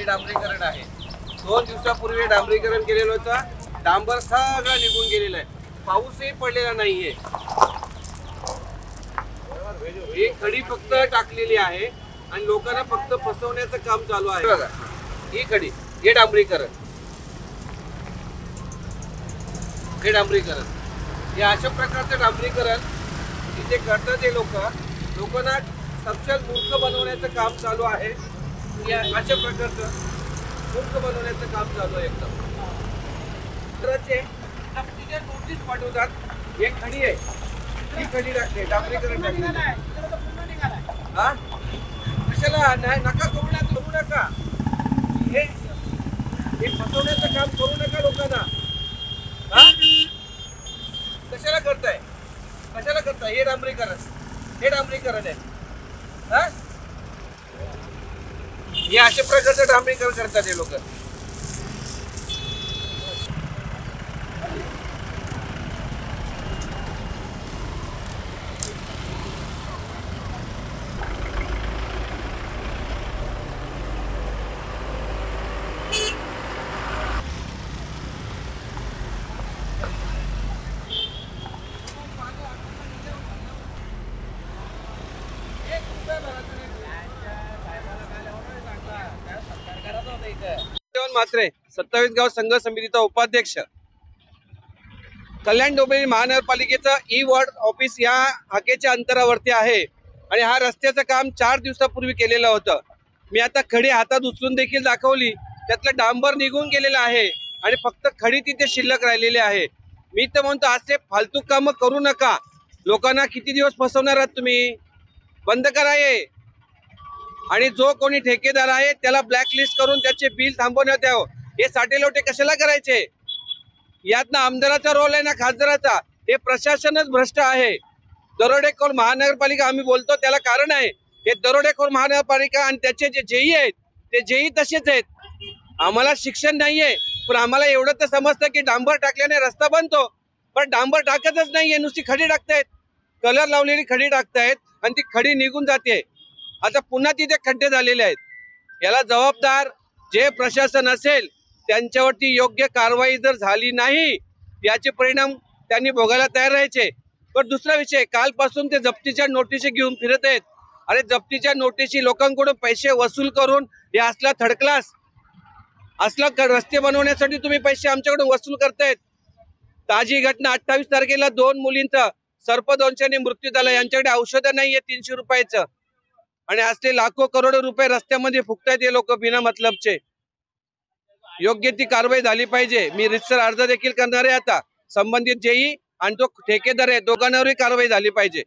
हे डांबरीकरण आहे। 2 दिवसापूर्वी डांबरीकरण केलेलं होतं, डांबर सगळं निघून गेलेलं आहे, पाऊसही पडलेला नाहीये। ही खडी फक्त टाकलेली आहे आणि लोकांना फक्त फसवण्याचं काम चालू आहे। बघा ही खडी, हे डांबरीकरण, हे डांबरीकरण, हे अशा प्रकारचं डांबरीकरण इथे करतात ते लोकांना सक्षम मूर्ख बनवण्याचं काम चालू आहे। या अशा प्रकारचं मूर्ख बनवण्याचं काम चालू आहे एकदम। नोटीस पाठवतात, हे खडी आहे, ही खडी टाकते, डांबरीकरण टाकते। हा कशाला नका करू नका, हे फसवण्याचं काम करू नका लोकांना। हा कशाला करताय, कशाला करताय? हे डांबरीकरण, हे डांबरीकरण आहे। हा हे अशा प्रकारचं डांबरीकरण करतात हे लोक। मात्रे 27 गाव संघ समितीचा उपाध्यक्ष। कल्याण डोंबिवली महानगरपालिकेचं ई वॉर्ड ऑफिस या हाकेच्या अंतरावरती आहे आणि हा रस्त्याचं काम 4 दिवसापूर्वी केलेलं होतं। मी आता खडी हातात उचलून देखील दाखवली, त्यातलं डांबर निघून गेलेलं आहे आणि फक्त खडी तिथे शिल्लक राहिलेली आहे। मी तर म्हणतो असे फालतू काम करू नका, लोकांना किती दिवस फसवणार आहात तुम्ही? बंद करा हे। आणि जो कोणी ठेकेदार आहे त्याला ब्लॅकलिस्ट करून त्याचे बिल थांबवण्यात यावं। हे साठेलोटे कशाला करायचे? यात ना आमदाराचा रोल आहे ना खासदाराचा, हे प्रशासनच भ्रष्ट आहे। दरोडेखोर महानगरपालिका आम्ही बोलतो त्याला कारण आहे, हे दरोडेखोर महानगरपालिका आणि त्याचे जे जेई आहेत ते जेई तसेच आहेत। आम्हाला शिक्षण नाहीये, पण आम्हाला एवढं तर समजतं की डांबर टाकल्याने रस्ता बनतो, पण डांबर टाकतच नाहीये, नुसती खडी टाकतायत, कलर लावलेली खडी टाकतायत आणि ती खडी निघून जाते। आता पुन्हा तिथे खड्डे झालेले आहेत। याला जबाबदार जे प्रशासन असेल त्यांच्यावरती योग्य कारवाई जर झाली नाही, याचे परिणाम त्यांनी भोगायला तयार राहायचे। पण दुसरा विषय, कालपासून ते जप्तीच्या नोटिशी घेऊन फिरत आहेत। अरे जप्तीच्या नोटिशी लोकांकडून पैसे वसूल करून हे असला थर्ड क्लास, असला रस्ते बनवण्यासाठी तुम्ही पैसे आमच्याकडून वसूल करतायत। ताजी घटना 28 तारखेला 2 मुलींचा सर्पदंशाने मृत्यू झाला, यांच्याकडे औषधं नाहीये 300 रुपयाचं आणि असले लाखो करोडो रुपये रस्त्यामध्ये फुकतायत हे लोक बिना मतलबचे। योग्य ती कारवाई झाली पाहिजे। मी रितसर अर्ज देखील करणार आहे आता, संबंधित जेई आणि तो ठेकेदार आहे दोघांवरही कारवाई झाली पाहिजे।